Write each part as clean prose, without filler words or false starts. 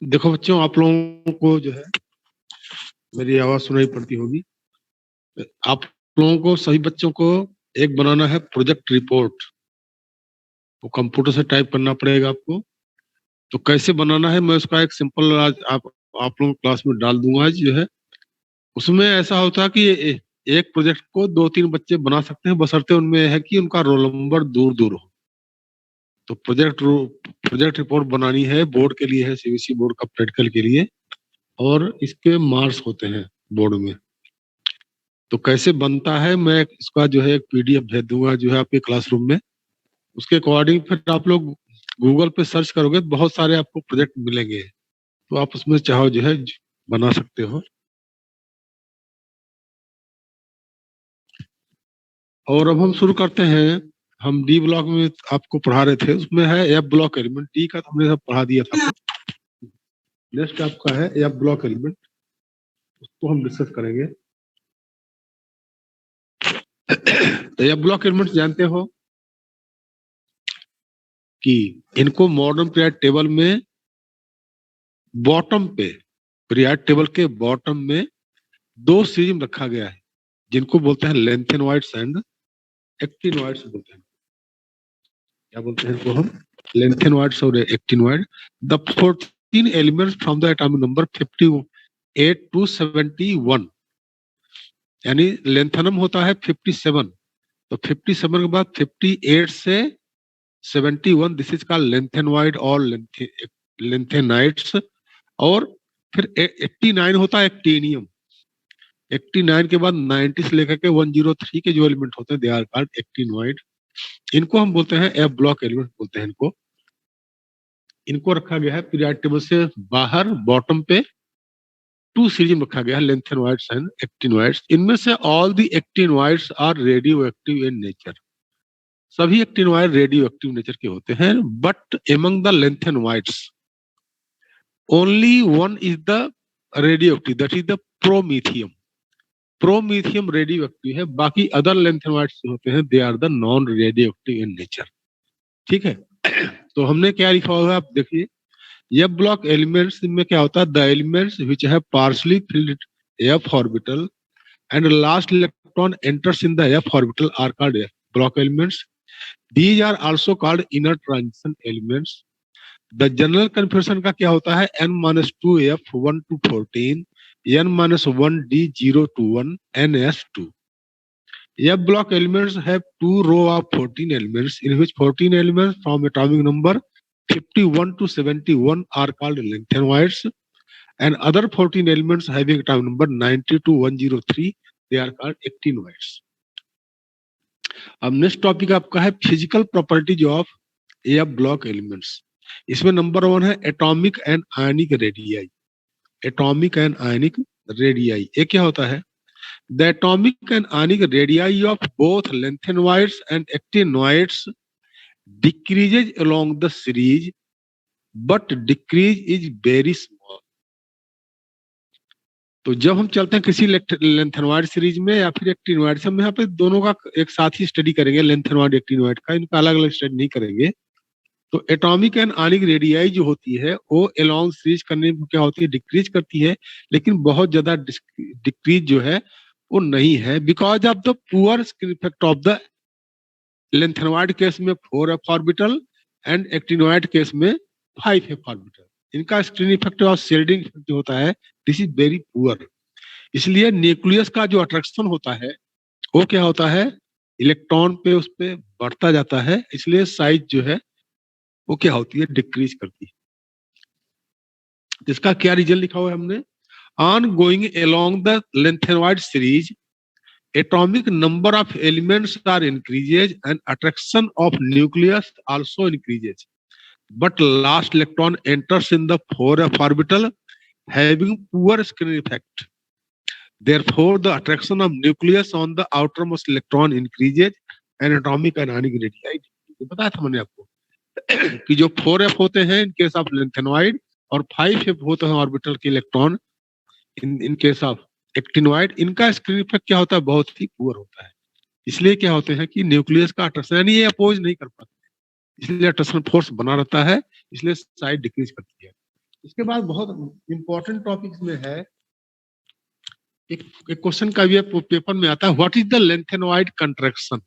देखो बच्चों, आप लोगों को जो है मेरी आवाज सुनाई पड़ती होगी। आप लोगों को, सभी बच्चों को एक बनाना है प्रोजेक्ट रिपोर्ट। वो कंप्यूटर से टाइप करना पड़ेगा आपको। तो कैसे बनाना है, मैं उसका एक सिंपल आज आप लोगों क्लास में डाल दूंगा आज जो है। उसमें ऐसा होता है कि एक प्रोजेक्ट को 2-3 बच्चे बना सकते हैं, बशर्ते उनमें है कि उनका रोल नंबर दूर दूर हो। तो प्रोजेक्ट रिपोर्ट बनानी है, बोर्ड के लिए है, सीबीएसई बोर्ड का प्रैक्टिकल के लिए, और इसके मार्क्स होते हैं बोर्ड में। तो कैसे बनता है, मैं इसका जो है एक पीडीएफ भेज दूंगा जो है आपके क्लासरूम में। उसके अकॉर्डिंग फिर आप लोग गूगल पे सर्च करोगे तो बहुत सारे आपको प्रोजेक्ट मिलेंगे। तो आप उसमें चाहो जो है बना सकते हो। और अब हम शुरू करते हैं। हम डी ब्लॉक में आपको पढ़ा रहे थे, उसमें है एफ ब्लॉक एलिमेंट। डी का तो हमने सब पढ़ा दिया था आपको। नेक्स्ट आपका है एफ ब्लॉक एलिमेंट, उसको हम डिस्कस करेंगे। तो एफ ब्लॉक एलिमेंट जानते हो कि इनको मॉडर्न पीरियड टेबल में बॉटम पे, पीरियड टेबल के बॉटम में 2 सीरीज में रखा गया है, जिनको बोलते हैं लेंथेनॉइड्स एंड एक्टिनॉइड्स बोलते हैं। क्या बोलते हैं इनको हम? लेंथेनॉइड्स और actinoid. The 14 elements from the atomic number 58 to 71, यानी लेंथनम होता है 57। तो 57 के बाद 58 से 71, दिस इज कॉल्ड लेंथेनॉइड और लेंथेनाइड्स। और फिर 89 होता है एक्टिनियम। 89 के बाद 90 से लेकर के 103 के जो एलिमेंट होते हैं दे आर कॉल्ड एक्टिनॉइड। इनको हम बोलते हैं एफ ब्लॉक एलिमेंट बोलते हैं इनको। इनको रखा गया है पीरियड टेबल से बाहर बॉटम पे 2 सीरीज में रखा गया है, लेंथेनॉइड्स एंड एक्टिनॉइड्स। इनमें से all the actinoids are radioactive in nature. सभी एक्टिनॉइड रेडियो एक्टिव नेचर के होते हैं, but among the lanthanoids only one is the radioactive, that is the promethium. Promethium radioactive है, बाकी other lanthanoids होते हैं they are the non radioactive in nature. ठीक है। तो हमने क्या लिखा हुआ है आप देखिए। एफ ब्लॉक एलिमेंट्स में क्या होता है? The elements which have partially field F orbital and last electron enters in the f orbital are called f block elements. These are also called inner transition elements. The general configuration का क्या होता है? n-2f 1 to 14, n-1d 0 to 1, ns2. F block elements have 2 row of 14 elements, in which 14 elements from atomic number 51 to 71 are called lengthenoids, and other 14 elements having atomic number 90 to 103 they are called actinoids. अब next topic आपका है physical properties of F block elements. इसमें number 1 है atomic and ionic radii. Atomic and ionic radii ये क्या होता है? The atomic and ionic radii of both lanthanoids and actinoids decreases along the series, but decrease is very small. तो जब हम चलते हैं किसी लेंथेनॉइड सीरीज में या फिर एक्टिनॉइड से, हम यहाँ पे दोनों का एक साथ ही स्टडी करेंगे, लेंथेनॉइड एक्टिनॉइड का, इनका अलग अलग स्टडी नहीं करेंगे। तो एटॉमिक एंड आयनिक रेडियाई जो होती है वो अलोंग सीरीज करने में क्या होती है? डिक्रीज करती है, लेकिन बहुत ज्यादा डिक्रीज जो है वो नहीं है, because of the poor screen effect of the lanthanoid case में 4f orbital and actinoid case में 5f ऑर्बिटल। इनका स्क्रीन इफेक्ट और शेल्डिंग इफेक्ट जो होता है दिस इज वेरी पुअर। इसलिए न्यूक्लियस का जो अट्रैक्शन होता है वो क्या होता है? इलेक्ट्रॉन पे उस पे बढ़ता जाता है, इसलिए साइज जो है वो क्या होती है? डिक्रीज करती है। इसका क्या रिजल्ट लिखा हुआ है हमने? On going along the lanthanoid series, atomic number of elements are increases and attraction of nucleus also increases, but last electron enters in the 4f orbital having poor screen effect. Therefore the attraction of nucleus on the outermost electron increases and atomic and ionic radii। बताया था मैंने आपको कि जो 4f होते हैं in case of lanthanoid और 5f होते हैं ऑर्बिटल के electron in case of actinoid, इनका स्क्रीन इफेक्ट क्या होता है? बहुत ही पुअर होता है। इसलिए क्या होते हैं कि न्यूक्लियस का अट्रैक्शन, यानी ये अपोज नहीं कर पाते, इसलिए अट्रैक्शन फोर्स बना रहता है, इसलिए साइज डिक्रीज करती है। इसके बाद बहुत इंपॉर्टेंट टॉपिक्स में है, एक क्वेश्चन का भी पेपर में आता है, what is the lanthanoid contraction,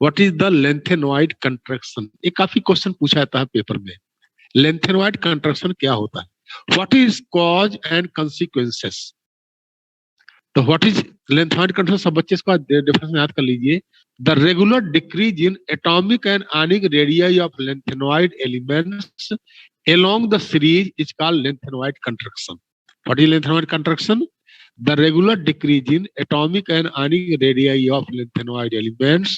what is the lanthanoid contraction. ये काफी क्वेश्चन पूछा जाता है पेपर में। लेंथेनॉइड कंट्रैक्शन क्या होता है, what is cause and consequences. तो व्हाट इज लेंथेनॉइड कंट्रैक्शन, सब बच्चे इसका डिफरेंस याद कर लीजिए। The regular decrease in atomic and ionic radii of lanthanoid elements along the series is called lengthenoid contraction. What is lengthenoid contraction? The regular decrease in atomic and ionic radii of lengthenoid elements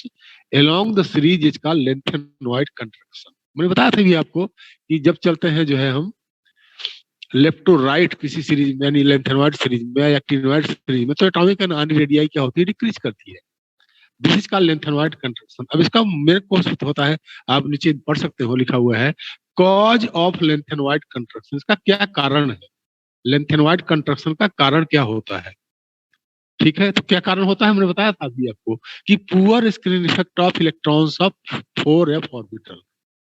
along the series is called lengthenoid contraction. मैंने बताया था भी आपको कि जब चलते हैं जो है हम लेफ्ट टू राइट किसी सीरीज में, यानी लेंथेनॉइड सीरीज में या एक्टिनॉइड सीरीज में, तो एटॉमिक एंड आयनिक रेडियाई क्या होती है, डिक्रीज करती है। This is called lanthanoid contraction. अब इसका मेरे कोर्स होता है, आप नीचे पढ़ सकते हो, लिखा हुआ है कॉज ऑफ लेंथेनॉइड कंट्रैक्शन। इसका क्या कारण है, लेंथेनॉइड कंट्रैक्शन का कारण क्या होता है। ठीक है, तो क्या कारण होता है, मैंने बताया था अभी आपको कि poor screen effect of electrons of 4f orbital.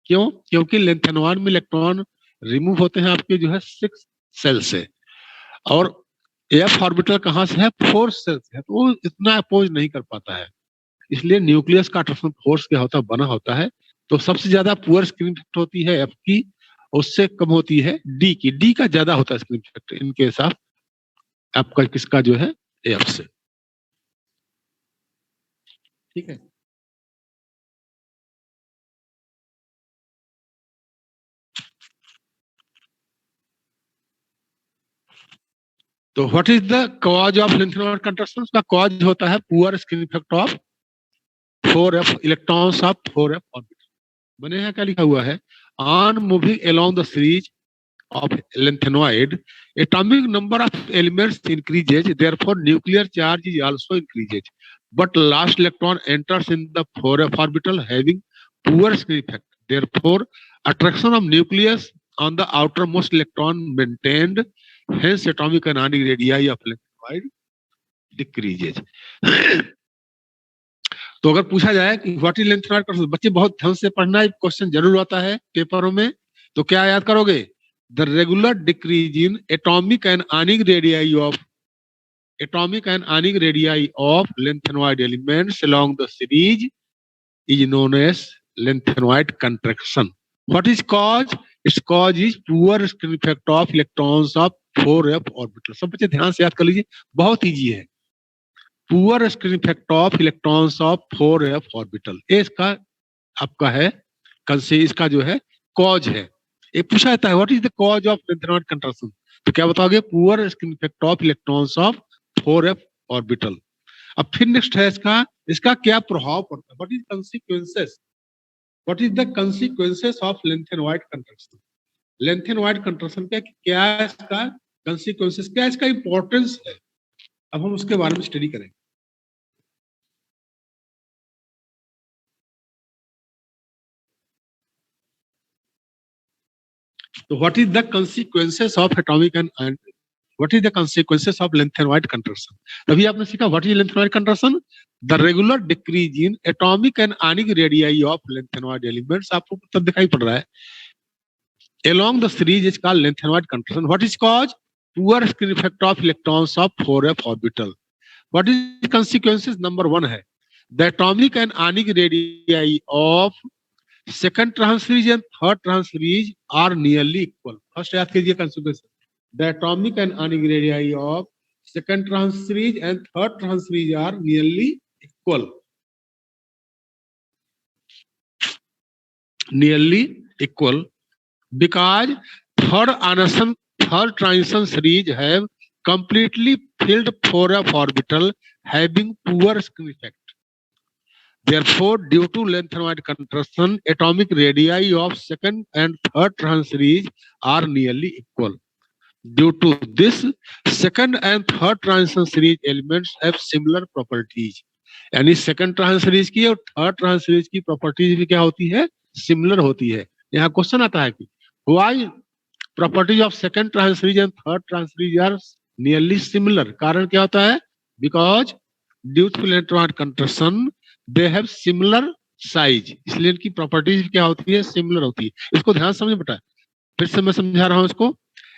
क्यों, क्योंकि लेंथेनॉइड में इलेक्ट्रॉन रिमूव होते हैं आपके जो है 6 सेल से, और f ऑर्बिटल कहां से है, 4 सेल से है, तो वो इतना अपोज नहीं कर पाता है। इसलिए न्यूक्लियस का अट्रैक्शन फोर्स क्या होता है, बना होता है। तो सबसे ज्यादा पुअर स्क्रीन इफेक्ट होती है एफ की, उससे कम होती है डी की। डी का ज्यादा होता है स्क्रीन इफेक्ट इनके साथ आपका किसका जो है एफ से। ठीक है, तो what is the cause of lanthanoid contraction. का कॉज होता है poor screen effect of 4f electrons of 4f orbital. बने हैं क्या लिखा हुआ है, on moving along the series of lengthenoid, atomic number of elements increases, therefore nuclear charge is also increases, but last electron enters in the 4f orbital having poor screen effect, therefore attraction of nucleus on the outermost electron maintained, hence atomic and ionic radii of lengthenoid decreases. तो अगर पूछा जाए कि what is lanthanoid contraction, बच्चे बहुत ध्यान से पढ़ना है, क्वेश्चन जरूर आता है पेपरों में, तो क्या याद करोगे, the regular decrease in atomic and ionic radii of lengthenoid elements along the series is known as lengthenoid contraction. What is cause? Its cause is poor screen effect of electrons of 4f orbital. सब बच्चे ध्यान से याद कर लीजिए, बहुत easy है। Poor screen effect of electrons of 4f orbital, ये इसका आपका है इसका जो है कॉज है। ये पूछा जाता है what is the cause of lanthanoid contraction, तो क्या बताओगे, poor screen effect of electrons of 4f orbital. अब फिर नेक्स्ट है इसका क्या प्रभाव पड़ता है, what is consequences, what is the consequences of lanthanoid contraction. Lanthanoid contraction का क्या इसका कंसीक्वेंसेस, क्या इसका इंपॉर्टेंस है, अब हम उसके बारे में स्टडी करेंगे। तो what is the consequences of atomic and what is the consequences of lanthanoid contraction. तभी आपने सीखा what is lanthanoid contraction, the regular decrease in atomic and ionic radii of lanthanoid elements. आपको तब दिखाई पड़ रहा है along the series is called lengthenoid contraction. What is cause? Poor screen effect of electrons of 4f orbital. What is consequences? Number 1 है the atomic and ionic radii of second trans-series and third trans-series are nearly equal. First याद कीजिए consequences. The atomic and ionic radii of second trans-series and third trans-series are nearly equal. Nearly equal because third transition series have completely filled 4f orbital having poor screen effect. Therefore, due to lengthenoid contraction, atomic radii of second and third trans series are nearly equal. Due to this, second and third transition series elements have similar properties. यानी second trans series की और third trans series की properties भी क्या होती है, similar होती है। यहाँ क्वेश्चन आता है कि why properties of second trans series and third trans series are nearly similar. कारण क्या होता है, because due to electron contraction they have similar size, इसलिए इनकी प्रॉपर्टीज क्या होती है, सिमिलर होती है। इसको ध्यान समझ बेटा, फिर से मैं समझा रहा हूं इसको।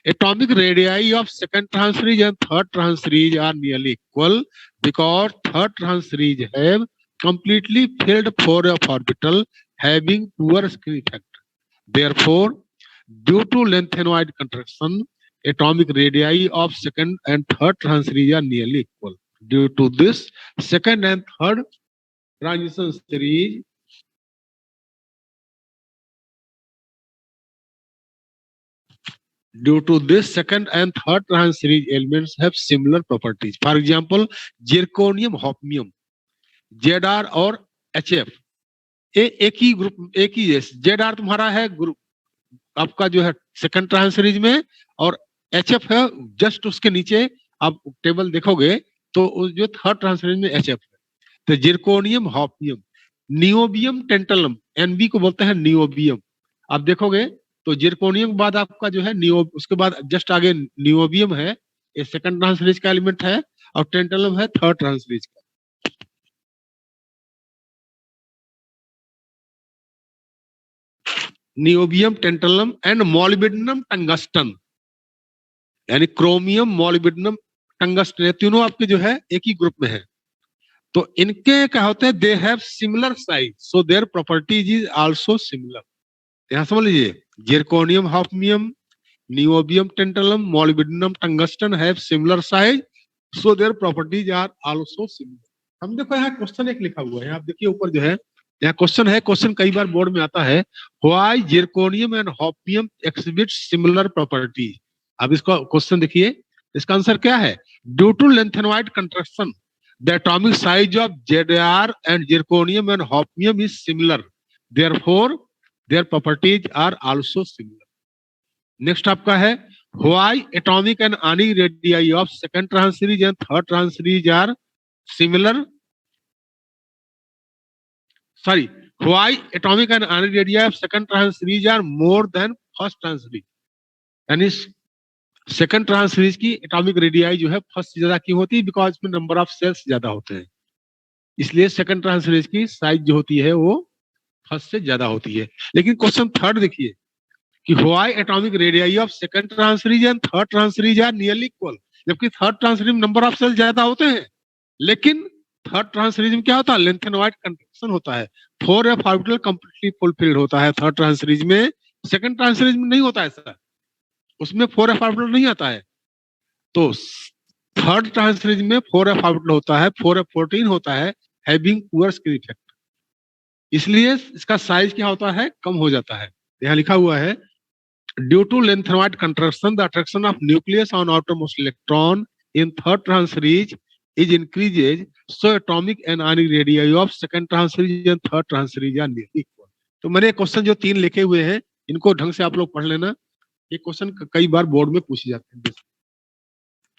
atomic radii of second trans series and third trans series are nearly equal because third trans series have completely filled 4f orbital having poor screen effect. Therefore, due to lengthenoid contraction, atomic radii of second and third trans series are nearly equal. Due to this, second and third transition series due to this second and third trans series elements have similar properties. For example, zirconium, hafnium, Zr और HF एक ही group एक ही है. Zr तुम्हारा है group आपका जो है second trans series में और HF है जस्ट उसके नीचे. आप टेबल देखोगे तो जो थर्ड ट्रांस सीरीज में HF है. तो zirconium, hafnium, niobium, tantalum, Nb को बोलते हैं नियोबियम. आप देखोगे तो जिरकोनियम के बाद आपका जो है नियो, उसके बाद जस्ट आगे नियोबियम है, ये सेकंड ट्रांस सीरीज का एलिमेंट है, और टेंटलम है थर्ड ट्रांस सीरीज का. Niobium, tantalum and molybdenum, tungsten, यानी क्रोमियम, मॉलिब्डेनम, टंगस्टन, ये तीनों आपके जो है एक ही ग्रुप में है. तो इनके क्या होते हैं, they have similar size so their properties is also similar. यहां समझ लीजिए, zirconium, hafnium, niobium, tantalum, molybdenum, tungsten have similar size so their properties are also similar. हम देखो यहाँ क्वेश्चन एक लिखा हुआ है, आप देखिए ऊपर जो है यहाँ क्वेश्चन है. क्वेश्चन कई बार बोर्ड में आता है, why zirconium and hafnium exhibit similar properties. अब इसका क्वेश्चन देखिए, इसका आंसर क्या है, due to lanthanoid contraction the atomic size of Zr and zirconium and hafnium is similar, therefore their properties are also similar. Next आपका है, why atomic and ionic radii of second trans series and third trans series are similar. Sorry, why atomic and ionic radii of second trans series are more than first trans series. यानी second trans series की atomic radii जो है first से ज्यादा क्यों होती है, because इसमें नंबर ऑफ सेल्स ज्यादा होते हैं, इसलिए सेकंड ट्रांस सीरीज की साइज जो होती है वो फर्स्ट से ज्यादा होती है. लेकिन क्वेश्चन थर्ड देखिए कि why atomic radii of second trans series and third trans series are nearly equal. जबकि थर्ड ट्रांस सीरीज में नंबर ऑफ सेल्स ज्यादा होते हैं, लेकिन थर्ड ट्रांस सीरीज में क्या होता है, लेंथेनॉइड कंट्रैक्शन होता है, 4f ऑर्बिटल कंप्लीटली फुलफिल्ड होता है थर्ड ट्रांस सीरीज में. सेकंड ट्रांस सीरीज में नहीं होता है ऐसा, उसमें 4f ऑर्बिटल नहीं आता है. तो थर्ड ट्रांस सीरीज में 4f ऑर्बिटल होता है, 4f14 होता है, हैविंग पुअर स्क्रीन इफेक्ट, इसलिए इसका साइज क्या होता है, कम हो जाता है. यहाँ लिखा हुआ है, due to lanthanoid contraction the attraction of nucleus on outermost electron in third trans series is increases, so atomic and ionic radii of second trans series and third trans series are nearly equal. तो मैंने question जो 3 लिखे हुए हैं इनको ढंग से आप लोग पढ़ लेना, ये क्वेश्चन कई बार बोर्ड में पूछे जाते हैं.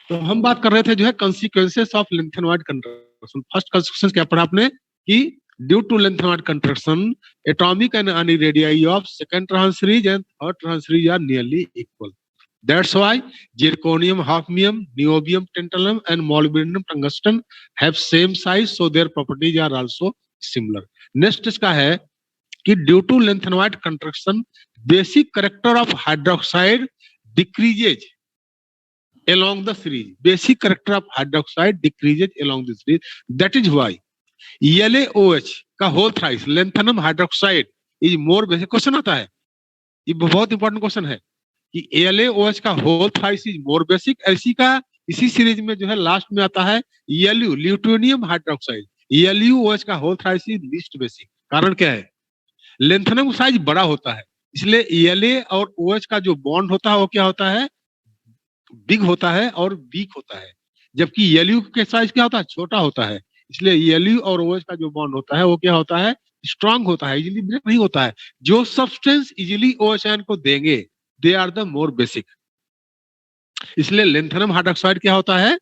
तो हम बात कर रहे थे जो है consequences of lanthanoid contraction. First consequence क्या पढ़ा आपने कि due to lanthanoid contraction atomic and ionic radii of second trans series and third trans series are nearly equal. That's why zirconium, hafnium, niobium, tantalum, and molybdenum tungsten have same size, so their properties are also similar. Next इसका है कि due to lengthenoid contraction, basic character of hydroxide decreases along the series. Basic character of hydroxide decreases along the series. That is why LaOH का whole thrice lanthanum hydroxide is more basic. Question आता है, ये बहुत important question है कि LaOH का whole thrice is more basic. इसी series में जो है लास्ट में आता है Lu, ल्यूटोनियम हाइड्रोक्साइड. LuOH का whole thrice is least basic. कारण क्या है, लेंथनम साइज बड़ा होता है, इसलिए La और OH का जो बॉन्ड होता है वो क्या होता है, बिग होता है और वीक होता है. जबकि Lu के साइज क्या होता है, छोटा होता है, इसलिए Lu और OH का जो बॉन्ड होता है वो क्या होता है, स्ट्रांग होता है, इजीली ब्रेक नहीं होता है. जो सब्सटेंस इजीली OH आयन को देंगे they are the more basic. इसलिए लेंथनम हाइड्रोक्साइड क्या होता है,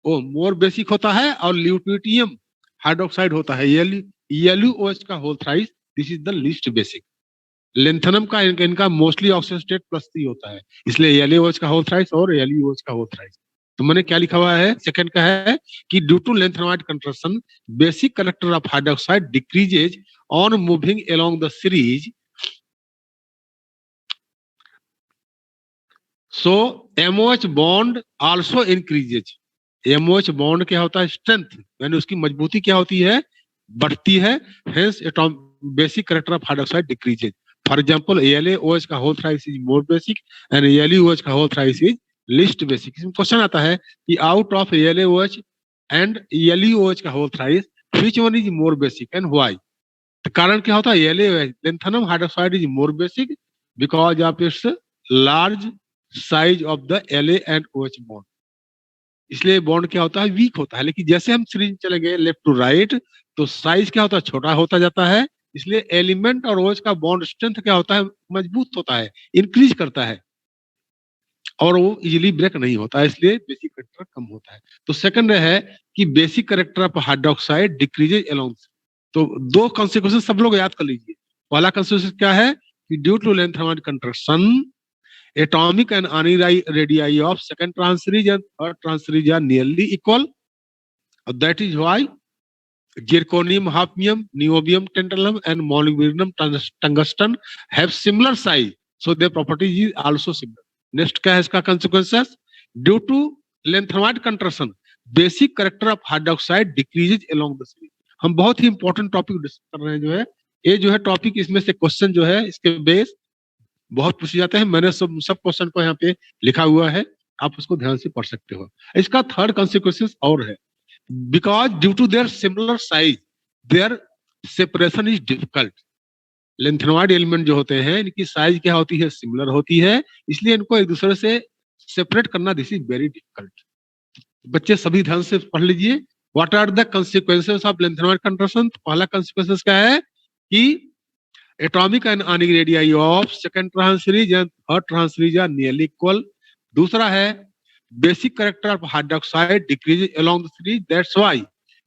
वो मोर बेसिक होता है, और ल्यूटियम हाइड्रोक्साइड होता है LuOH का whole thrice, this is the least basic. Lanthanum का इनका मोस्टली ऑक्सीजन स्टेट +3 होता है, इसलिए LuOH का होल थ्राइस और LuOH का होल थ्राइस. तो मैंने क्या लिखा हुआ है, सेकंड का है कि due to lanthanoid contraction basic character of hydroxide decreases on moving along the series. So MOH bond also increases. MOH bond क्या होता है? स्ट्रेंथ, यानी उसकी मजबूती क्या होती है? बढ़ती है। Hence basic character of hydroxide decreases. For example AlOH का whole thrice is more basic and AlOH का whole thrice is least basic. इसमें क्वेश्चन आता है कि out of AlOH and LeOH का whole thrice which one is more basic and why? तो कारण क्या होता है? LeOH lanthanum hydroxide is more basic because of its large size of the La and OH bond. इसलिए bond क्या होता है? वीक होता है। लेकिन जैसे हम सीरीज चलेंगे लेफ्ट टू राइट तो साइज क्या होता है? छोटा होता जाता है। इसलिए एलिमेंट और OH का बॉन्ड स्ट्रेंथ क्या होता है? मजबूत होता है, इंक्रीज करता है और वो इजीली ब्रेक नहीं होता है, इसलिए बेसिक करेक्टर कम होता है। तो सेकंड है कि basic character of hydroxide decreases along. तो दो कॉन्सिक्वेंस सब लोग याद कर लीजिए। पहला कॉन्सिक्वेंस क्या है कि due to length contraction atomic and ani radii of second trans-series and third trans-series are nearly equal. That is why zirconium, hafnium, niobium, tantalum, and molybdenum tungsten have similar size. So their properties is also similar. Next क्या है इसका consequences? Due to lengthwise contraction, basic character of hydroxide decreases along the series. हम बहुत ही important topic discuss कर रहे हैं। जो है ये जो है टॉपिक, इसमें से क्वेश्चन जो है इसके बेस बहुत पूछे जाते हैं। मैंने सब क्वेश्चन को यहाँ पे लिखा हुआ है, आप उसको ध्यान से पढ़ सकते हो। इसका थर्ड कॉन्सिक्वेंस और है, because due to their similar size their separation is difficult. Lanthanoid element जो होते हैं इनकी साइज क्या होती है? सिमिलर होती है, इसलिए इनको एक दूसरे से सेपरेट करना दिस इज वेरी डिफिकल्ट। बच्चे सभी ध्यान से पढ़ लीजिए। What are the consequences of lanthanoid contraction? पहला कॉन्सिक्वेंस क्या है कि atomic and ionic radii of second trans-series and third trans-series are nearly equal. दूसरा है basic character of hydroxide decreases along the series. That's why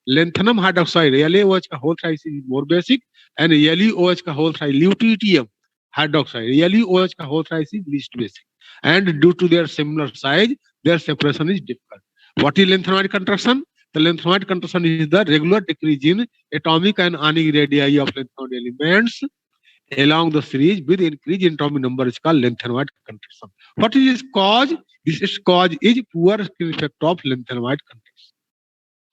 lanthanum hydroxide LaOH का whole thrice is more basic and LeOH का whole thrice lutetium hydroxide LeOH का whole thrice is least basic. And due to their similar size, their separation is difficult. What is lanthanide contraction? The lanthanide contraction is the regular decrease in atomic and ionic radii of lanthanide elements along the series with increase in atomic number is called lengthenwide contraction. What is its cause? This cause is poor skin effect of lengthenwide contraction.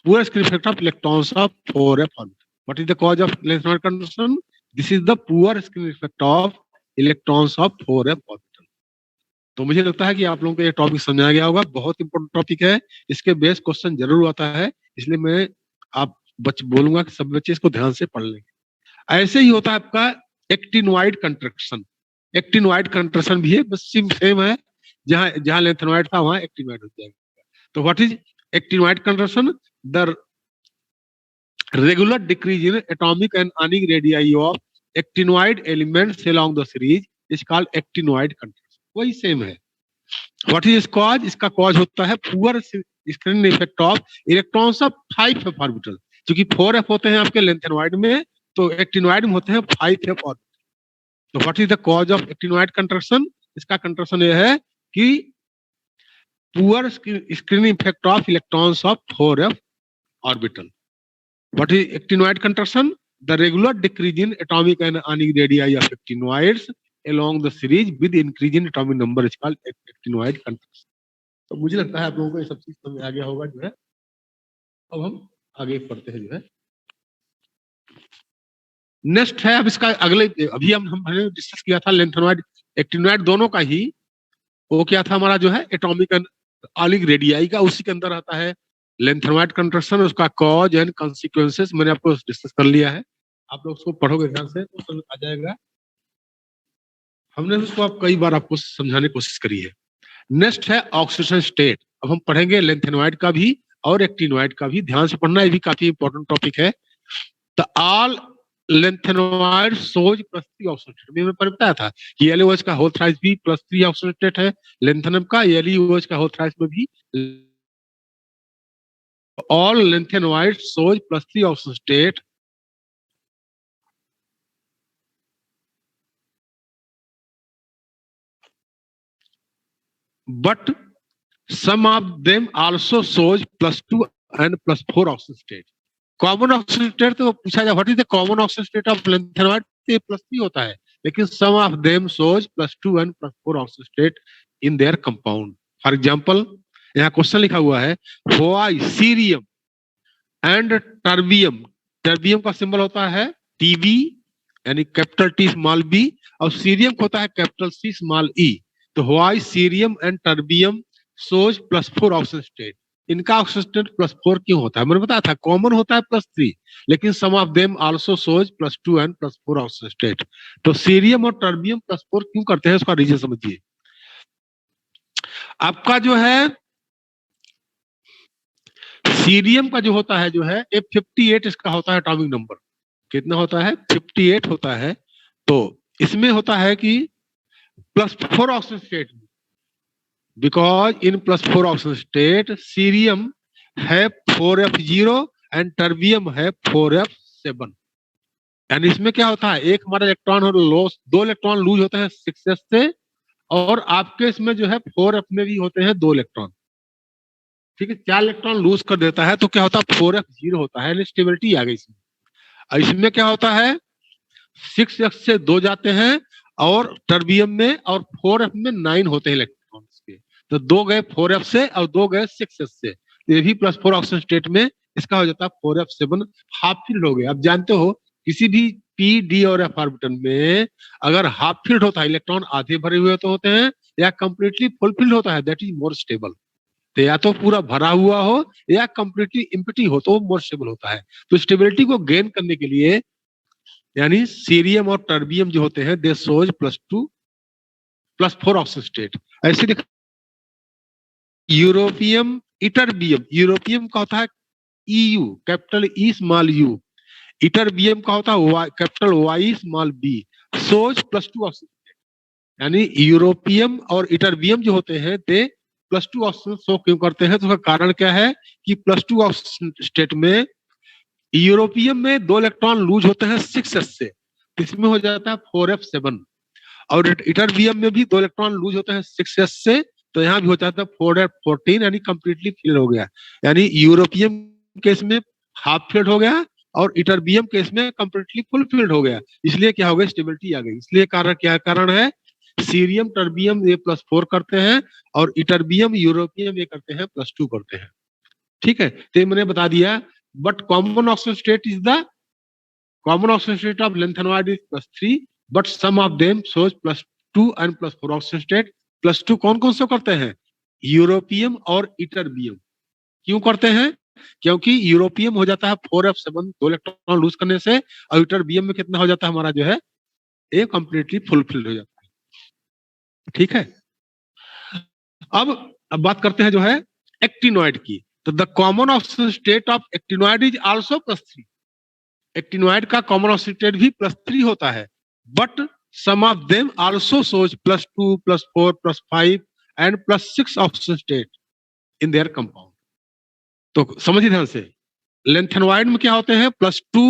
Poor skin effect of electrons of 4f orbital. What is the cause of lengthenwide contraction? This is the poor skin effect of electrons of 4f orbital. तो मुझे लगता है कि आप लोगों को ये topic समझा गया होगा। बहुत इंपॉर्टेंट टॉपिक है, इसके बेस क्वेश्चन जरूर आता है, इसलिए मैं आप बोलूंगा कि सब बच्चे इसको ध्यान से पढ़ लेंगे। ऐसे ही होता है आपका एक्टिनोइड कंट्रक्शन। एक्टिनोइड कंट्रक्शन भी है, बस सेम है, जहां लेंथेनॉइड था वहां एक्टिनोइड हो जाएगा। तो what is actinoid construction? The regular decrease in atomic and ionic radii of actinoid elements along the series is called actinoid construction. वही सेम है। What is cause? इसका कॉज होता है poor screen effect of electrons of 5f orbital. क्योंकि 4f होते हैं आपके lanthanoid में, तो एक्टिनोइड में होते हैं 5f ऑर्बिटल। तो what is the cause of actinoid construction? इसका कंट्रक्शन यह है कि poor screen effect of electrons of 4f orbital. What is actinoid construction? The regular decrease in atomic and ionic radii of actinoids along the series with increase in atomic number is called actinoid contraction. तो मुझे लगता है आप लोगों को ये सब चीज समझ आ गया होगा। जो है अब हम आगे पढ़ते हैं। जो है नेक्स्ट है, अब इसका अगले अभी हमने डिस्कस किया था लेंथेनॉइड एक्टिनोइड दोनों का ही। वो क्या था हमारा? जो है एटॉमिक एंड आयनिक रेडियाई का, उसी के अंदर आता है लेंथेनॉइड कंट्रक्शन, उसका कॉज एंड कॉन्सिक्वेंसेस मैंने आपको डिस्कस कर लिया है। आप लोग उसको पढ़ोगे ध्यान से तो समझ आ जाएगा। हमने उसको आप कई बार आपको समझाने की कोशिश करी है। नेक्स्ट है ऑक्सीडेशन स्टेट। अब हम पढ़ेंगे लेंथेनॉइड का भी और एक्टिनोइड का भी। ध्यान से पढ़ना, ये भी काफी इंपॉर्टेंट टॉपिक है। The all lanthanoid shows +3 oxidation state. मैंने बताया था कि LeOH का होल थ्राइस भी +3 ऑक्सीडेशन स्टेट है। लेंथेनम का LeOH का होल थ्राइस में भी all lanthanoid shows +3 oxidation state. But some of them also shows +2 and +4 oxygen state. Common oxygen state तो पूछा जाए what is the common oxygen state of lanthanoid? +3 होता है, लेकिन some of them shows +2 and +4 oxygen state in their compound. For example, यहाँ question लिखा हुआ है why cerium and terbium, terbium का सिंबल होता है टीबी यानी कैपिटल टी स्मॉल बी, और सीरियम होता है कैपिटल सी स्मॉल ई। तो why cerium and terbium shows +4 oxygen state, इनका ऑक्सीजन स्टेट +4 क्यों होता है? मैंने बताया था कॉमन होता है +3, लेकिन some of them also shows +2 and +4 oxygen state. तो सीरियम और टर्बियम +4 क्यों करते हैं, उसका रीजन समझिए। आपका जो है सीरियम का जो होता है F58 इसका होता है एटॉमिक नंबर, कितना होता है? 58 होता है। तो इसमें होता है कि +4 oxygen state, because in +4 oxygen state cerium है 4f0 एंड टर्बियम है 4f7। यानी इसमें क्या होता है, एक हमारा इलेक्ट्रॉन और लॉस, 2 इलेक्ट्रॉन लूज होते हैं 6s से, और आपके इसमें जो है 4f में भी होते हैं 2 इलेक्ट्रॉन, ठीक है। 4 इलेक्ट्रॉन लूज कर देता है तो क्या होता है 4f0 होता है, स्टेबिलिटी आ गई इसमें। और इसमें क्या होता है 6s से 2 जाते हैं और टर्बियम में, और 4f में 9 होते हैं इलेक्ट्रॉन के, तो 2 गए 4f से और 2 गए 6s से, तो ये भी +4 ऑक्सीजन स्टेट में इसका हो जाता है 4f7, हाफ फील्ड हो गया। आप जानते हो किसी भी p d और f ऑर्बिटल में अगर हाफ फील्ड होता है, इलेक्ट्रॉन आधे भरे हुए तो होते हैं, या कंप्लीटली फुल फील्ड होता है, दैट इज मोर स्टेबल। तो या तो पूरा भरा हुआ हो या कंप्लीटली एम्प्टी हो तो वो मोर स्टेबल होता है। तो स्टेबिलिटी को गेन करने के लिए यानी सीरियम और टर्बियम जो होते हैं दे शोज +2 +4 ऑक्सीजन स्टेट। ऐसे देखो यूरोपियम इटरबियम, यूरोपियम का होता है EU capital E small U, ytterbium का होता है capital Y small B, shows +2 oxygen. यानी यूरोपियम और इटरबियम जो होते हैं दे +2 ऑक्सीजन शो क्यों करते हैं? तो उसका कारण क्या है कि +2 ऑक्सीजन स्टेट में यूरोपियम में 2 इलेक्ट्रॉन लूज होते हैं 6s से, इसमें हो जाता है 4f7, और इटरबियम में भी 2 इलेक्ट्रॉन लूज होते हैं 6s से, तो यहाँ भी हो जाता है 4f14, यानी कंप्लीटली फिल हो गया। यानी यूरोपियम केस में हाफ फील्ड हो गया और इटरबियम केस में कंप्लीटली फुल फील्ड हो गया, इसलिए क्या हो गया स्टेबिलिटी आ गई। इसलिए कारण क्या कारण है, सीरियम टर्बियम ये +4 करते हैं और इटरबियम यूरोपियम ये करते हैं +2 करते हैं, ठीक है। तो मैंने बता दिया, but common oxygen state is the common oxygen state of lanthanoid is +3, but some of them shows +2 and +4 oxygen state. +2 कौन कौन से करते हैं? यूरोपियम और इटरबियम। क्यों करते हैं? क्योंकि यूरोपियम हो जाता है 4f7 2 इलेक्ट्रॉन लूज करने से, और इटरबियम में कितना हो जाता है हमारा जो है ये कंप्लीटली फुलफिल हो जाता है, ठीक है। अब बात करते हैं जो है एक्टिनॉइड की। तो the common oxygen state of actinoid is also +3, actinoid का कॉमन ऑक्सीजन स्टेट भी +3 होता है, but some of them also shows +2 +4 +5 and +6 oxygen state in their compound. तो समझिए ध्यान से, लेंथेनॉइड में क्या होते हैं +2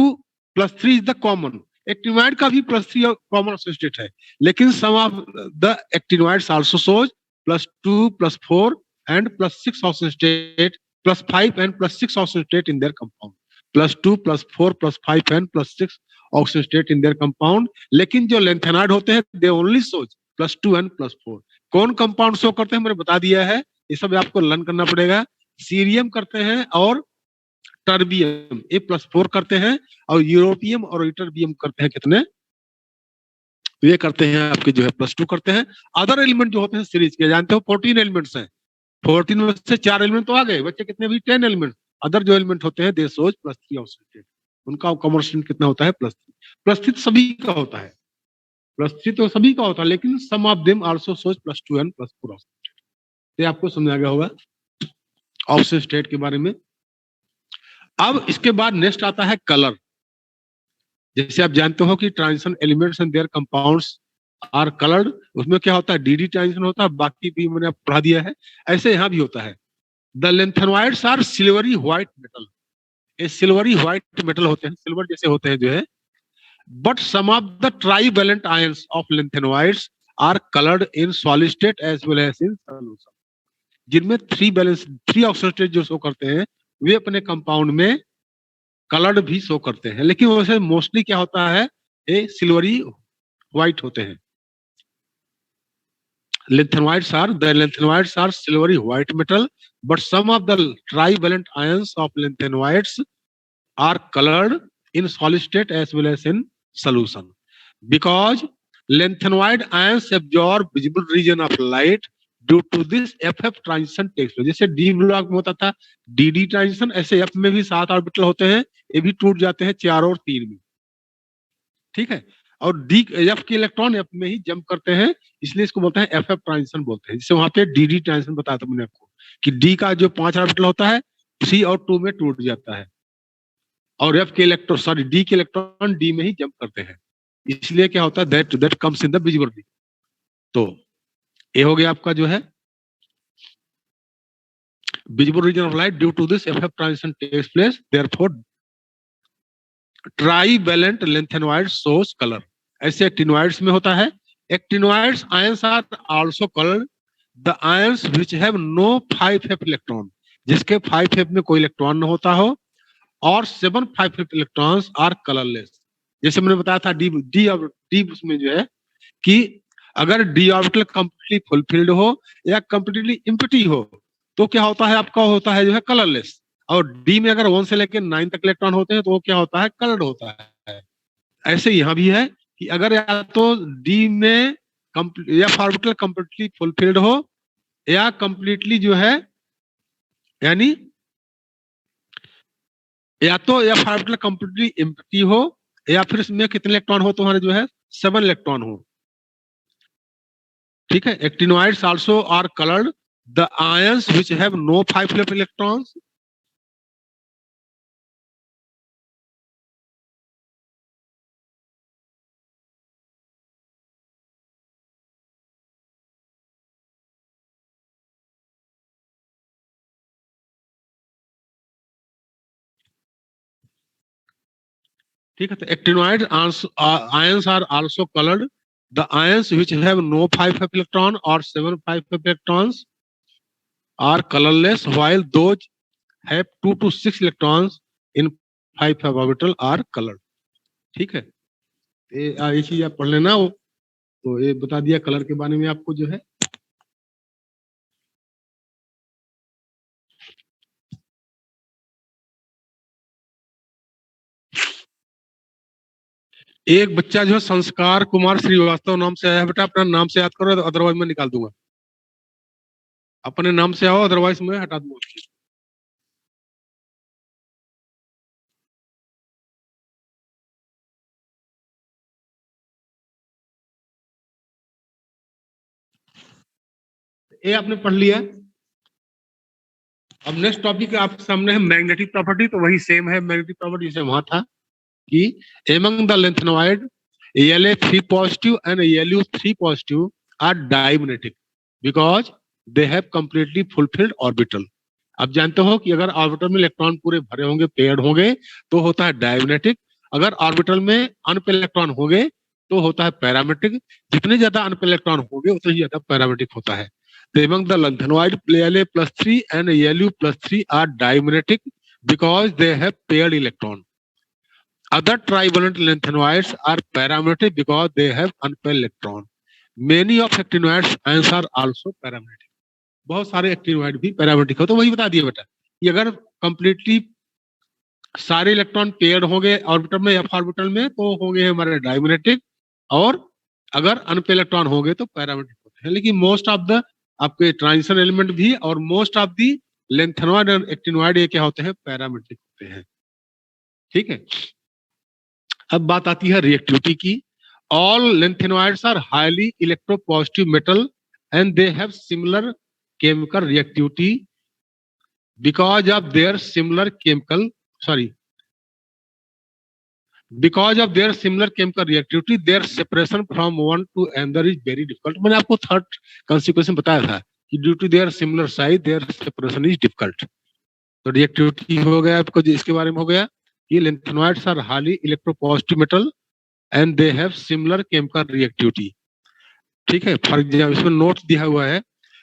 +3 इज द कॉमन, एक्टिनॉइड का भी +3 कॉमन ऑक्सीजन स्टेट है, लेकिन some of the actinides also shows +2 +4 and +6 oxygen state, +5 and +6 oxygen state in their compound, +2 +4 +5 and +6 oxygen state in their compound. लेकिन जो लेंथेनॉइड होते हैं दे ओनली शोज +2 एंड +4। कौन compound show करते हैं मैंने बता दिया है, ये सब आपको लर्न करना पड़ेगा। सीरियम करते हैं और टर्बियम ये +4 करते हैं, और यूरोपियम और इटरबियम करते हैं कितने, ये करते हैं आपके जो है +2 करते हैं। अदर एलिमेंट जो होते हैं सीरीज के जानते हो 14 एलिमेंट्स हैं, 14 में से 4 एलिमेंट तो आ गए, बच्चे कितने भी 10 एलिमेंट। अदर जो एलिमेंट होते हैं दे शोज +3 ऑक्सीजन स्टेट, उनका कॉमन स्टेट कितना होता है +3 तो सभी का होता है, +3 तो सभी का होता है, लेकिन some of them also shows +2 and +4 oxygen state. ये आपको समझ आ गया होगा ऑक्सीजन स्टेट के बारे में। अब इसके बाद नेक्स्ट आता है कलर। जैसे आप जानते हो कि transition elements and their compounds are coloured, उसमें क्या होता है डी ट्रांजिशन होता है, बाकी भी मैंने पढ़ा दिया है। ऐसे यहाँ भी होता है, the lanthanoids are silvery white metal, ये सिल्वरी व्हाइट मेटल होते हैं, सिल्वर जैसे होते हैं जो है, but some of the trivalent ions of lanthanoids are coloured in solid state as well as in solution. जिनमें 3 ऑक्सीजन स्टेट जो शो करते हैं वे अपने कंपाउंड में कलर्ड भी शो करते हैं, लेकिन वैसे मोस्टली क्या होता है ये सिल्वरी व्हाइट होते हैं। The lanthanoids are silvery white metal, but some of the trivalent ions of lanthanoids are colored in solid state as well as in solution. Because lanthanoid ions absorb visible region of light, due to this FF transition takes place. जैसे D block में होता था D transition, ऐसे F में भी 7 orbital होते हैं, ये भी टूट जाते हैं 4 और 3 में. ठीक है. और डी एफ के इलेक्ट्रॉन एफ में ही जंप करते हैं, इसलिए इसको बोलते हैं एफ ट्रांजिशन बोलते हैं. जिससे वहां पे डी ट्रांजिशन बताया था मैंने आपको कि डी का जो 5 ऑर्बिटल होता है 3 और 2 में टूट जाता है, और एफ के इलेक्ट्रॉन सॉरी डी के इलेक्ट्रॉन डी में ही जंप करते हैं. इसलिए क्या होता है that comes in the visible region. तो ये हो गया आपका जो है visible region of light. Due to this FF transition takes place, therefore trivalent lanthanoid shows color. ऐसे actinoids में होता है. Actinoids ions are also colored. The ions which have no 5f electron, जिसके 5f में कोई इलेक्ट्रॉन न होता हो, और 7 5f electrons are colorless. जैसे मैंने बताया था डी उसमें जो है कि अगर डी ऑर्बिटल कंप्लीटली फुलफिल्ड हो या कंप्लीटली एम्प्टी हो तो क्या होता है, आपका होता है जो है कलरलेस. और डी में अगर 1 से लेकर 9 तक इलेक्ट्रॉन होते हैं तो वो क्या होता है, कलर्ड होता है. ऐसे यहाँ भी है कि अगर या तो डी में या ऑर्बिटल कंप्लीटली फुलफिल्ड हो या कंप्लीटली जो है यानी या तो एफ ऑर्बिटल कंप्लीटली एम्प्टी हो या फिर इसमें कितने इलेक्ट्रॉन हो, तुम्हारे जो है 7 इलेक्ट्रॉन हो. ठीक है. Actinoids also are coloured. The ions which have no 5f electrons ठीक है. तो actinoid ions are also coloured. The ions which have no 5f electron और 7 5f electrons are colourless, while those have 2 to 6 electrons in 5f orbital are coloured. ठीक है. ये चीज आप पढ़ लेना. वो तो ये बता दिया कलर के बारे में आपको जो है. एक बच्चा जो है संस्कार कुमार श्रीवास्तव नाम से आया है. बेटा अपना नाम से याद करो, अदरवाइज मैं निकाल दूंगा. अपने नाम से आओ, अदरवाइज मैं हटा दूंगा. ये आपने पढ़ लिया. अब नेक्स्ट टॉपिक आपके सामने है मैग्नेटिक प्रॉपर्टी. तो वही सेम है मैग्नेटिक प्रॉपर्टी जैसे वहां था कि among the lanthanoid La3 positive and Lu3 positive are diamagnetic because they have completely fulfilled orbital. अब जानते हो कि अगर ऑर्बिटल में इलेक्ट्रॉन पूरे भरे होंगे, पेयर्ड होंगे, तो होता है डायमैग्नेटिक. अगर ऑर्बिटल में अनपेयर्ड इलेक्ट्रॉन होंगे तो होता है पैरामेट्रिक. जितने ज्यादा अनपेयर्ड इलेक्ट्रॉन होंगे उतने ही ज्यादा पैरामेट्रिक होता है. तो among the lanthanoid La+3 and Lu+3 are diamagnetic because they have paired electron. Other trivalent lanthanoids are paramagnetic because they have unpaired electron. Many of actinoids ions are also paramagnetic. बहुत सारे actinoid भी parametric हो. तो वही बता दिया बेटा कि अगर कंप्लीटली सारे इलेक्ट्रॉन पेयर्ड होंगे ऑर्बिटल में, एफ ऑर्बिटल में, तो होंगे हमारे डायमैग्नेटिक, और अगर अनपेयर्ड इलेक्ट्रॉन होंगे तो पैरामेट्रिक होते हैं. लेकिन मोस्ट ऑफ द आपके ट्रांजिशन एलिमेंट भी और मोस्ट ऑफ दी लेंथेनॉइड और एक्टिनोइड ये क्या होते हैं, पैरामेट्रिक होते हैं. ठीक है. अब बात आती है रिएक्टिविटी की. All lanthanoids are highly electropositive metal and they have similar chemical reactivity because of their similar chemical reactivity. Their separation from one to another is very difficult. मैंने आपको थर्ड कॉन्सिक्वेंस बताया था कि due to their similar size their separation is difficult. तो reactivity हो गया आपको, इसके बारे में हो गया कि lanthanoids are highly electropositive metal and they have similar chemical reactivity. ठीक है. फॉर एग्जाम्पल इसमें नोट दिया हुआ है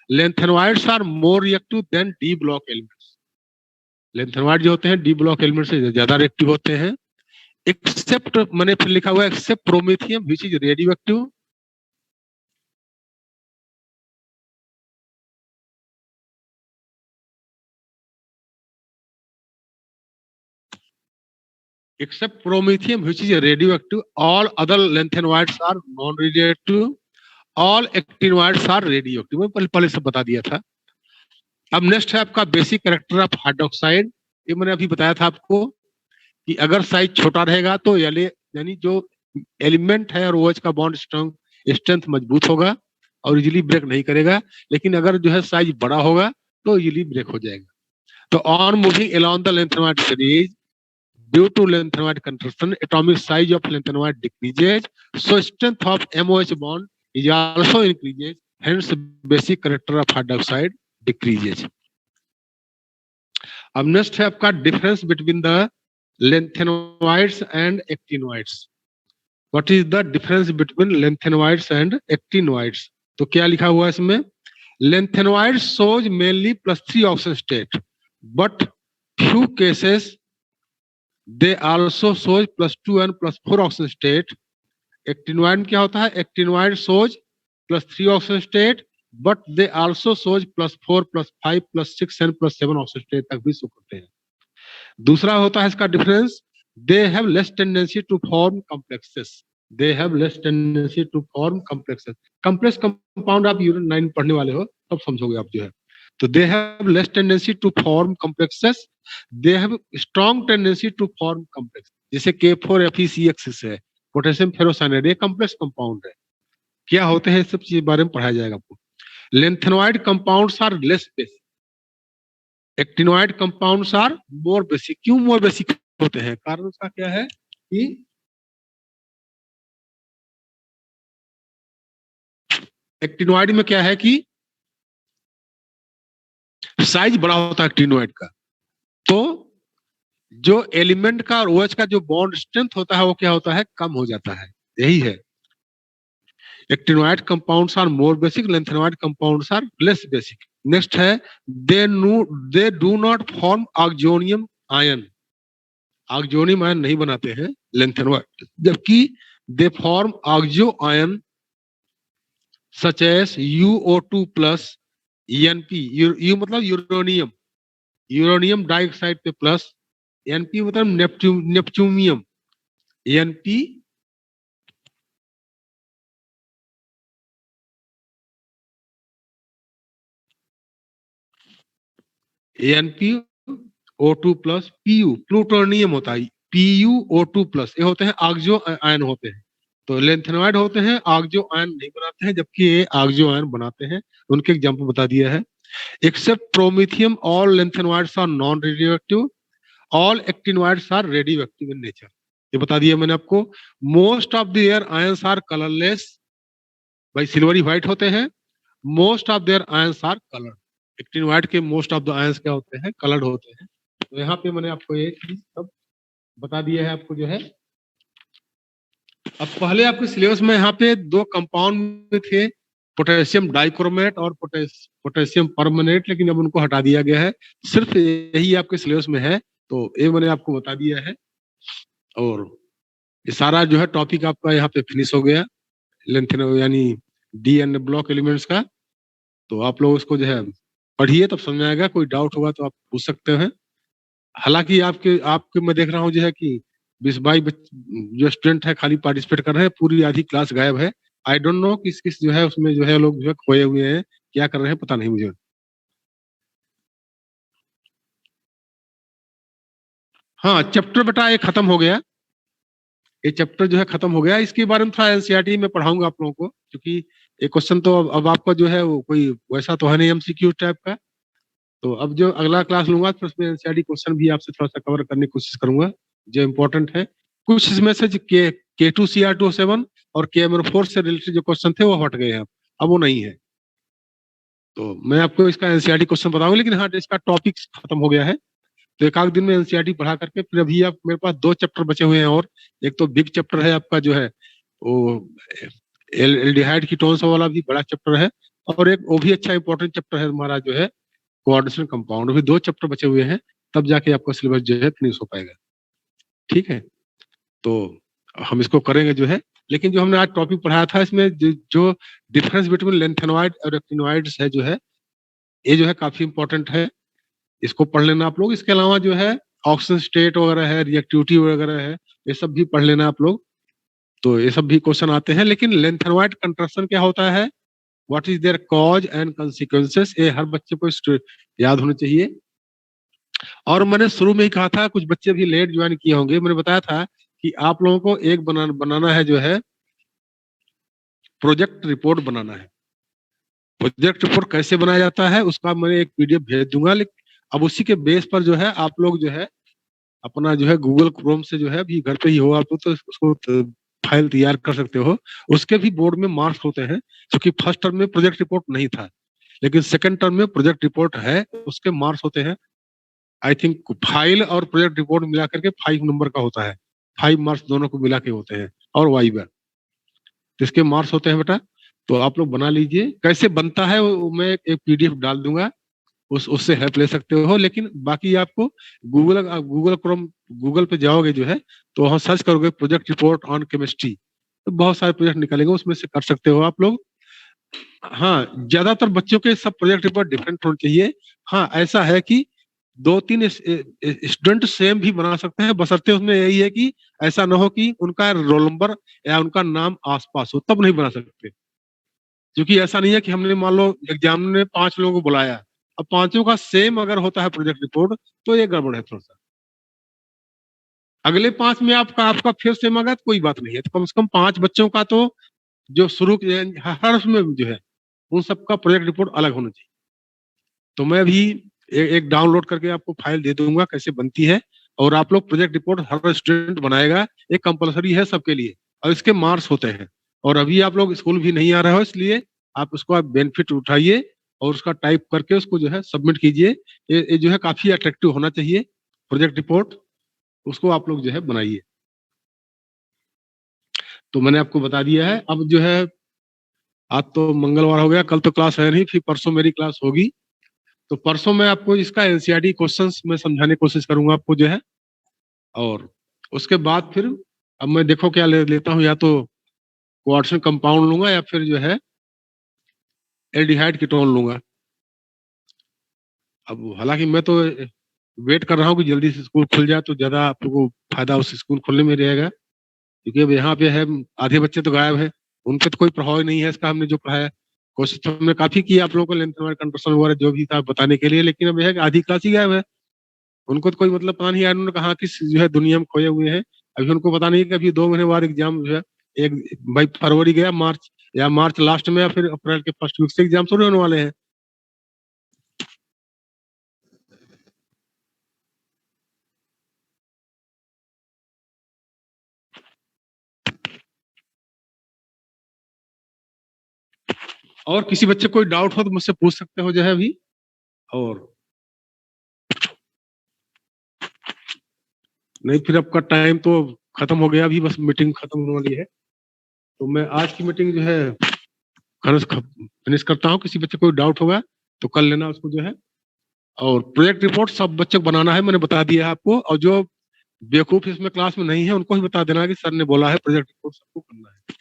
lanthanoids are more reactive than D block elements. Lanthanoid जो होते हैं डी ब्लॉक एलिमेंट से ज्यादा रिएक्टिव होते हैं. एक्सेप्ट मैंने फिर लिखा हुआ है except promethium which is radioactive. except promethium which is radioactive, all other lanthanoids are non-radioactive, all actinoids are radioactive. मैं पहले सब बता दिया था. अब नेक्स्ट है आपका बेसिक कैरेक्टर ऑफ हाइड्रोक्साइड. ये मैंने अभी बताया था आपको कि अगर साइज छोटा रहेगा तो यानी जो एलिमेंट है और OH का बॉन्ड स्ट्रेंथ मजबूत होगा और इजीली ब्रेक नहीं करेगा, लेकिन अगर जो है साइज बड़ा होगा तो इजीली ब्रेक हो जाएगा. तो on moving along the lanthanide series due to lanthanide contraction, atomic size of lanthanide decreases, so strength of MOH bond is also increases, hence basic character of hydroxide decreases. अब next है आपका difference between the lanthanide and actinoids. What is the difference between lanthanide and actinoids? तो क्या लिखा हुआ है इसमें? Lanthanide shows mainly +3 oxidation state, but few cases they also shows +2 and +4 oxidation state. Actinoid क्या होता है? Actinoid shows +3 oxidation state, but they also shows +4, +5, +6 and +7 oxidation state तक भी शो करते हैं. दूसरा होता है इसका difference, they have less tendency to form complexes. They have less tendency to form complexes. Complex compound आप यूनिट 9 पढ़ने वाले हो तब समझोगे आप जो है. तो they have less tendency to form complexes. They have strong tendency to form complexes. जैसे K4FeCx है, पोटेशियम फेरोसाइनाइड, ये कॉम्प्लेक्स कंपाउंड है. क्या होते हैं, सब चीज बारे में पढ़ाया जाएगा आपको. Lanthanoid compounds are less basic. Actinoid compounds are more basic. क्यों मोर बेसिक होते हैं? कारण उसका क्या है कि एक्टिनोइड में क्या है कि साइज बड़ा होता है एक्टिनोइड का, तो जो एलिमेंट का और OH का जो बॉन्ड स्ट्रेंथ होता है वो क्या होता है, कम हो जाता है. यही है. Actinoid compounds are more basic, lanthanoid compounds are less basic. Next है they do not form oxonium ion. Oxonium ion नहीं बनाते हैं लैंथेनोइड, जबकि they form oxo ion such as UO2 plus NP. U मतलब यूरेनियम, यूरेनियम डाइऑक्साइड पे plus, NP मतलब neptunium, NP NpO2 plus Pu, plutonium होता है, PuO2 प्लस, ये होते हैं ऑक्सो आयन होते हैं. तो लैंथेनोइड होते हैं ऑक्सो आयन नहीं बनाते हैं, जबकि ये ऑक्सो आयन बनाते हैं. उनके एग्जांपल बता दिया है. Except promethium all lanthanoids are non radioactive, all actinoids are radioactive in nature. ये बता दिया मैंने आपको. Most of their ions are colourless, भाई सिल्वरी व्हाइट होते हैं. Most of their ions are coloured. Actinoid के मोस्ट ऑफ द आयंस क्या होते हैं, कलर्ड होते हैं. तो यहाँ पे मैंने आपको ये चीज सब बता दिया है आपको जो है. अब पहले आपके सिलेबस में यहाँ पे 2 कंपाउंड थे, पोटेशियम डाइक्रोमेट और पोटेशियम परमानेट, लेकिन अब उनको हटा दिया गया है. सिर्फ यही आपके सिलेबस में है, तो ये मैंने आपको बता दिया है. और ये सारा जो है टॉपिक आपका यहाँ पे फिनिश हो गया, लेंथेनो यानी DNA ब्लॉक एलिमेंट्स का. तो आप लोग उसको जो है पढ़िए, तब समझ आएगा. कोई डाउट होगा तो आप पूछ सकते हैं. हालांकि आपके मैं देख रहा हूँ जो है कि 20-22 जो स्टूडेंट है खाली पार्टिसिपेट कर रहे हैं, पूरी आधी क्लास गायब है. आई डोंट नो किस जो है उसमें जो है लोग जो है खोए हुए हैं, क्या कर रहे हैं पता नहीं मुझे. हाँ, चैप्टर बेटा ये खत्म हो गया. ये चैप्टर जो है खत्म हो गया. इसके बारे में थोड़ा NCERT में पढ़ाऊंगा आप लोगों को, क्योंकि ये क्वेश्चन तो अब आपका जो है वो कोई वैसा तो है नहीं MCQ टाइप का. तो अब जो अगला क्लास लूंगा तो उसमें NCERT क्वेश्चन भी आपसे थोड़ा सा कवर करने की कोशिश करूंगा जो इम्पोर्टेंट है. कुछ इसमें से K2CR207 और KMR4 से रिलेटेड जो क्वेश्चन थे वो हट गए हैं, अब वो नहीं है. तो मैं आपको इसका NCERT क्वेश्चन बताऊंगा, लेकिन हाँ इसका टॉपिक खत्म हो गया है. तो एक आध दिन में NCERT पढ़ा करके फिर अभी आप मेरे पास 2 चैप्टर बचे हुए हैं. और एक तो बिग चैप्टर है आपका जो है वो एल्डिहाइड कीटोन्स वाला भी बड़ा चैप्टर है, और एक वो भी अच्छा इंपॉर्टेंट चैप्टर है हमारा जो है कोऑर्डिनेशन कंपाउंड. भी 2 चैप्टर बचे हुए हैं, तब जाके आपका सिलेबस जो है फिनिश हो पाएगा. ठीक है, तो हम इसको करेंगे जो है. लेकिन जो हमने आज टॉपिक पढ़ाया था इसमें जो डिफरेंस बिटवीन लैंथेनोइड और एक्टिनोइड्स है जो है, ये जो है काफी इंपॉर्टेंट है, इसको पढ़ लेना आप लोग. इसके अलावा जो है ऑक्सीजन स्टेट वगैरह है, रिएक्टिविटी वगैरह है, ये सब भी पढ़ लेना आप लोग। तो ये सब भी क्वेश्चन आते हैं। लेकिन लेंथेनॉइड कंट्रैक्शन क्या होता है, what is their cause and consequences, ये हर बच्चे को याद होना चाहिए। और मैंने शुरू में ही कहा था, कुछ बच्चे भी लेट ज्वाइन किए होंगे, मैंने बताया था कि आप लोगों को एक बनाना है, जो है प्रोजेक्ट रिपोर्ट बनाना है। प्रोजेक्ट रिपोर्ट कैसे बनाया जाता है उसका मैं एक पीडीएफ भेज दूंगा। लेकिन अब उसी के बेस पर जो है आप लोग जो है अपना जो है गूगल क्रोम से जो है अभी घर पे ही हो आप लोग, तो उसको फाइल तैयार कर सकते हो। उसके भी बोर्ड में मार्क्स होते हैं, क्योंकि फर्स्ट टर्म में प्रोजेक्ट रिपोर्ट नहीं था, लेकिन सेकंड टर्म में प्रोजेक्ट रिपोर्ट है, उसके मार्क्स होते हैं। आई थिंक फाइल और प्रोजेक्ट रिपोर्ट मिला करके 5 नंबर का होता है, 5 मार्क्स दोनों को मिला के होते हैं, और वाइवा, तो इसके मार्क्स होते हैं बेटा। तो आप लोग बना लीजिए, कैसे बनता है वो मैं एक पीडीएफ डाल दूंगा, उससे हेल्प ले सकते हो। लेकिन बाकी आपको गूगल क्रोम, गूगल पे जाओगे जो है, तो वहाँ सर्च करोगे प्रोजेक्ट रिपोर्ट ऑन केमिस्ट्री, तो बहुत सारे प्रोजेक्ट निकलेंगे, उसमें से कर सकते हो आप लोग। हाँ, ज्यादातर बच्चों के सब प्रोजेक्ट रिपोर्ट डिफरेंट होने चाहिए। हाँ, ऐसा है कि 2-3 स्टूडेंट सेम भी बना सकते हैं, बशर्ते उसमें यही है कि ऐसा ना हो कि उनका रोल नंबर या उनका नाम आसपास हो, तब नहीं बना सकते। क्योंकि ऐसा नहीं है कि हमने मान लो एग्जाम में 5 लोगों को बुलाया, अब पांचों का सेम अगर होता है प्रोजेक्ट रिपोर्ट, तो ये गड़बड़ है थोड़ा सा। अगले 5 में आपका आपका फिर सेम आ गया तो कोई बात नहीं है, तो कम से कम 5 बच्चों का तो जो शुरू हर उसमें जो है उन सबका प्रोजेक्ट रिपोर्ट अलग होना चाहिए। तो मैं भी एक डाउनलोड करके आपको फाइल दे दूंगा कैसे बनती है, और आप लोग प्रोजेक्ट रिपोर्ट हर स्टूडेंट बनाएगा, ये कंपलसरी है सबके लिए, और इसके मार्क्स होते हैं। और अभी आप लोग स्कूल भी नहीं आ रहे हो, इसलिए आप उसको आप बेनिफिट उठाइए और उसका टाइप करके उसको जो है सबमिट कीजिए। ये जो है काफी अट्रैक्टिव होना चाहिए प्रोजेक्ट रिपोर्ट, उसको आप लोग जो है बनाइए। तो मैंने आपको बता दिया है। अब जो है आज तो मंगलवार हो गया, कल तो क्लास है नहीं, फिर परसों मेरी क्लास होगी। तो परसों मैं आपको इसका एनसीईआरटी क्वेश्चंस में समझाने की कोशिश करूंगा आपको जो है। और उसके बाद फिर अब मैं देखो क्या लेता हूँ, या तो कोऑर्डिनेशन कंपाउंड लूंगा या फिर जो है एल्डिहाइड कीटोन लूंगा। अब हालांकि मैं तो वेट कर रहा हूँ कि जल्दी से स्कूल खुल जाए, तो ज्यादा आप लोगों को फायदा उस स्कूल खुलने में रहेगा। क्योंकि अब यहाँ पे है, आधे बच्चे तो गायब है, उन पे तो कोई प्रभाव ही नहीं है इसका, हमने जो पढ़ाया। कोशिश तो हमने काफी की आप लोगों को लेंथ कंट्रोल वगैरह जो भी था बताने के लिए, लेकिन अब यह है कि आधी क्लास ही गायब है। उनको तो कोई मतलब पता नहीं है, उन्होंने कहा किस जो है दुनिया में खोए हुए हैं। अभी उनको पता नहीं कि अभी 2 महीने बाद एग्जाम जो है, एक भाई फरवरी गया, मार्च या मार्च लास्ट में या फिर अप्रैल के फर्स्ट वीक से एग्जाम शुरू होने वाले हैं। और किसी बच्चे को कोई डाउट हो तो मुझसे पूछ सकते हो जो है अभी। और नहीं फिर आपका टाइम तो खत्म हो गया, अभी बस मीटिंग खत्म होने वाली है। तो मैं आज की मीटिंग जो है फिनिश करता हूँ। किसी बच्चे को कोई डाउट होगा तो कर लेना उसको जो है। और प्रोजेक्ट रिपोर्ट सब बच्चों को बनाना है, मैंने बता दिया है आपको। और जो बेवकूफ इसमें क्लास में नहीं है उनको ही बता देना कि सर ने बोला है प्रोजेक्ट रिपोर्ट सबको करना है।